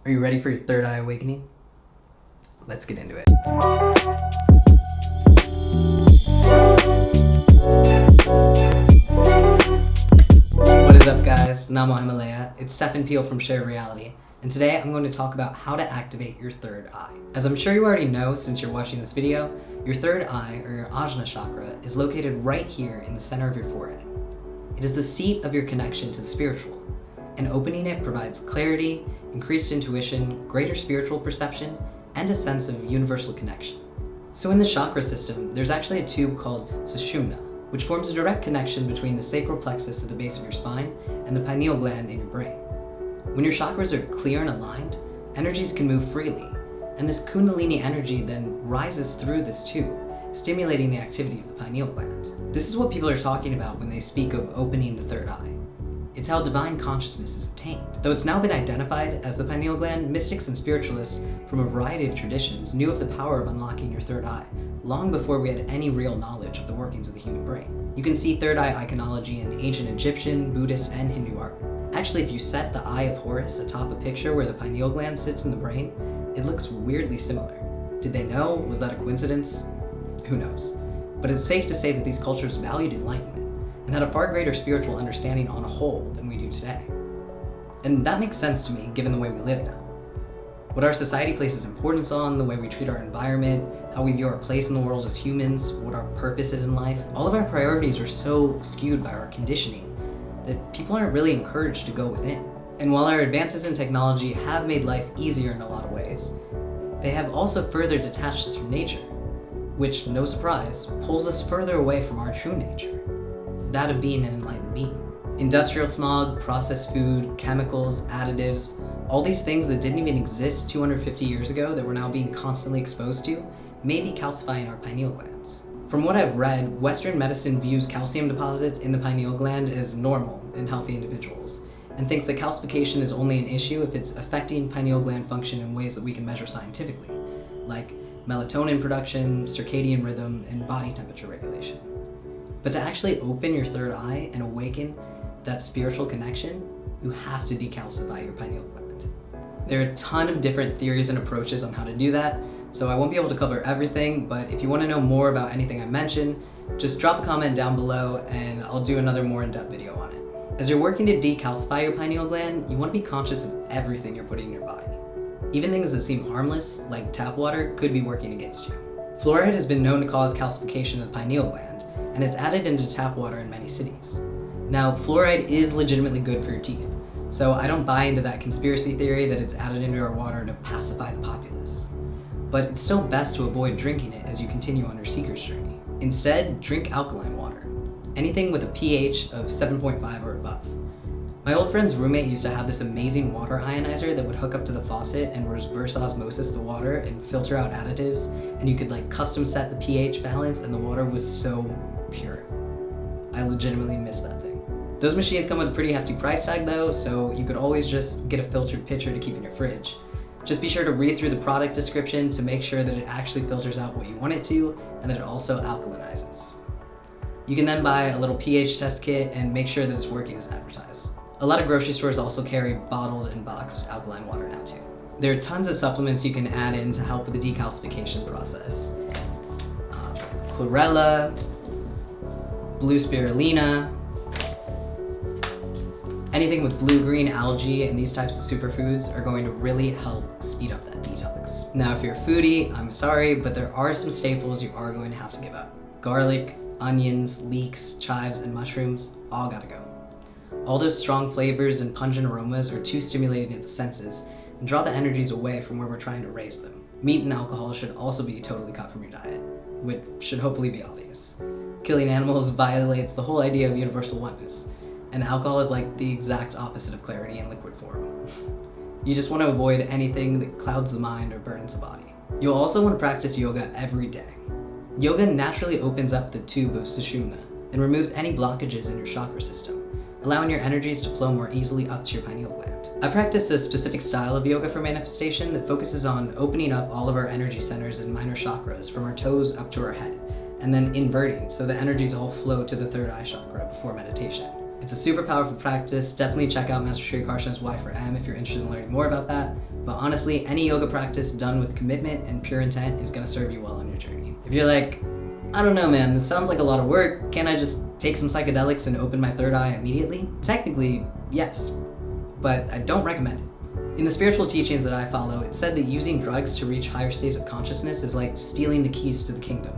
Are you ready for your third eye awakening? Let's get into it. What is up, guys? Namo Himalaya. It's Stefan Peel from Shared Reality, and today I'm going to talk about how to activate your third eye. As I'm sure you already know since you're watching this video, your third eye, or your Ajna chakra, is located right here in the center of your forehead. It is the seat of your connection to the spiritual, and opening it provides clarity, increased intuition, greater spiritual perception, and a sense of universal connection. So in the chakra system, there's actually a tube called Sushumna, which forms a direct connection between the sacral plexus at the base of your spine and the pineal gland in your brain. When your chakras are clear and aligned, energies can move freely, and this Kundalini energy then rises through this tube, stimulating the activity of the pineal gland. This is what people are talking about when they speak of opening the third eye. It's how divine consciousness is attained. Though it's now been identified as the pineal gland, mystics and spiritualists from a variety of traditions knew of the power of unlocking your third eye long before we had any real knowledge of the workings of the human brain. You can see third eye iconology in ancient Egyptian, Buddhist, and Hindu art. Actually, if you set the Eye of Horus atop a picture where the pineal gland sits in the brain, it looks weirdly similar. Did they know? Was that a coincidence? Who knows? But it's safe to say that these cultures valued enlightenment and had a far greater spiritual understanding on a whole than we do today. And that makes sense to me given the way we live now. What our society places importance on, the way we treat our environment, how we view our place in the world as humans, what our purpose is in life, all of our priorities are so skewed by our conditioning that people aren't really encouraged to go within. And while our advances in technology have made life easier in a lot of ways, they have also further detached us from nature, which, no surprise, pulls us further away from our true nature, that of being an enlightened being. Industrial smog, processed food, chemicals, additives, all these things that didn't even exist 250 years ago that we're now being constantly exposed to may be calcifying our pineal glands. From what I've read, Western medicine views calcium deposits in the pineal gland as normal in healthy individuals, and thinks that calcification is only an issue if it's affecting pineal gland function in ways that we can measure scientifically, like melatonin production, circadian rhythm, and body temperature regulation. But to actually open your third eye and awaken that spiritual connection, you have to decalcify your pineal gland. There are a ton of different theories and approaches on how to do that, so I won't be able to cover everything, but if you want to know more about anything I mentioned, just drop a comment down below and I'll do another more in-depth video on it. As you're working to decalcify your pineal gland, you want to be conscious of everything you're putting in your body. Even things that seem harmless, like tap water, could be working against you. Fluoride has been known to cause calcification of the pineal gland, and it's added into tap water in many cities. Now, fluoride is legitimately good for your teeth, so I don't buy into that conspiracy theory that it's added into our water to pacify the populace. But it's still best to avoid drinking it as you continue on your seeker's journey. Instead, drink alkaline water, anything with a pH of 7.5 or above. My old friend's roommate used to have this amazing water ionizer that would hook up to the faucet and reverse osmosis the water and filter out additives, and you could custom set the pH balance, and the water was so pure. I legitimately miss that thing. Those machines come with a pretty hefty price tag though, so you could always just get a filtered pitcher to keep in your fridge. Just be sure to read through the product description to make sure that it actually filters out what you want it to, and that it also alkalinizes. You can then buy a little pH test kit and make sure that it's working as advertised. A lot of grocery stores also carry bottled and boxed alkaline water now too. There are tons of supplements you can add in to help with the decalcification process. Chlorella, blue spirulina, anything with blue-green algae and these types of superfoods are going to really help speed up that detox. Now, if you're a foodie, I'm sorry, but there are some staples you are going to have to give up. Garlic, onions, leeks, chives, and mushrooms all gotta go. All those strong flavors and pungent aromas are too stimulating to the senses and draw the energies away from where we're trying to raise them. Meat and alcohol should also be totally cut from your diet, which should hopefully be obvious. Killing animals violates the whole idea of universal oneness, and alcohol is like the exact opposite of clarity in liquid form. You just want to avoid anything that clouds the mind or burdens the body. You'll also want to practice yoga every day. Yoga naturally opens up the tube of Sushumna and removes any blockages in your chakra system, allowing your energies to flow more easily up to your pineal gland. I practice a specific style of yoga for manifestation that focuses on opening up all of our energy centers and minor chakras from our toes up to our head, and then inverting so the energies all flow to the third eye chakra before meditation. It's a super powerful practice. Definitely check out Master Sri Karshana's Y4M if you're interested in learning more about that. But honestly, any yoga practice done with commitment and pure intent is going to serve you well on your journey. If you're like, I don't know, man, this sounds like a lot of work. Can't I just take some psychedelics and open my third eye immediately? Technically, yes, but I don't recommend it. In the spiritual teachings that I follow, it's said that using drugs to reach higher states of consciousness is like stealing the keys to the kingdom,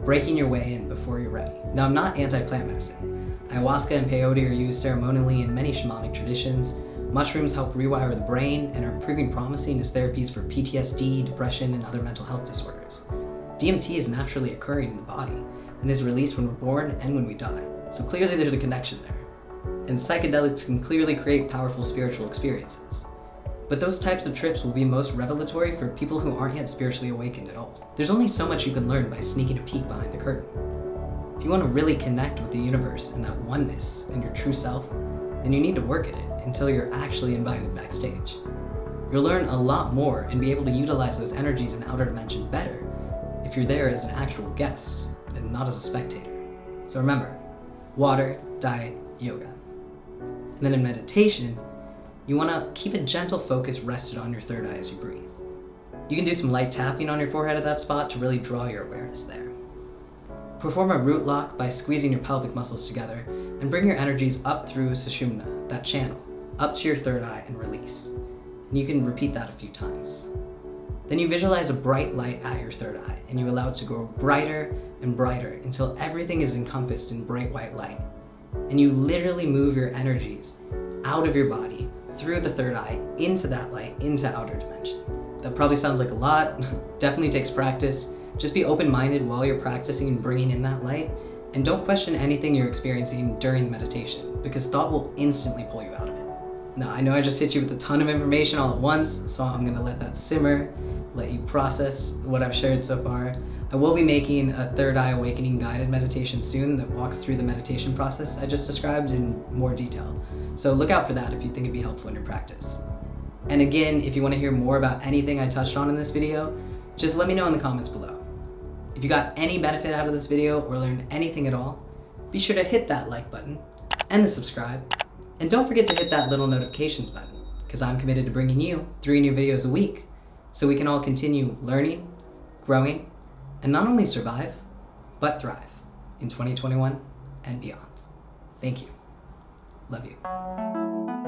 breaking your way in before you're ready. Now, I'm not anti-plant medicine. Ayahuasca and peyote are used ceremonially in many shamanic traditions. Mushrooms help rewire the brain and are proving promising as therapies for PTSD, depression, and other mental health disorders. DMT is naturally occurring in the body and is released when we're born and when we die. So clearly there's a connection there. And psychedelics can clearly create powerful spiritual experiences. But those types of trips will be most revelatory for people who aren't yet spiritually awakened at all. There's only so much you can learn by sneaking a peek behind the curtain. If you want to really connect with the universe and that oneness and your true self, then you need to work at it until you're actually invited backstage. You'll learn a lot more and be able to utilize those energies in outer dimension better if you're there as an actual guest and not as a spectator. So remember, water, diet, yoga. And then in meditation, you want to keep a gentle focus rested on your third eye as you breathe. You can do some light tapping on your forehead at that spot to really draw your awareness there. Perform a root lock by squeezing your pelvic muscles together and bring your energies up through Sushumna, that channel, up to your third eye and release. And you can repeat that a few times. Then you visualize a bright light at your third eye and you allow it to grow brighter and brighter until everything is encompassed in bright white light. And you literally move your energies out of your body, through the third eye, into that light, into outer dimension. That probably sounds like a lot, definitely takes practice. Just be open-minded while you're practicing and bringing in that light, and don't question anything you're experiencing during the meditation, because thought will instantly pull you out of it. Now, I know I just hit you with a ton of information all at once, so I'm gonna let that simmer, let you process what I've shared so far. I will be making a third eye awakening guided meditation soon that walks through the meditation process I just described in more detail. So look out for that if you think it'd be helpful in your practice. And again, if you want to hear more about anything I touched on in this video, just let me know in the comments below. If you got any benefit out of this video or learned anything at all, be sure to hit that like button and the subscribe. And don't forget to hit that little notifications button, because I'm committed to bringing you 3 new videos a week so we can all continue learning, growing, and not only survive, but thrive in 2021 and beyond. Thank you. Love you.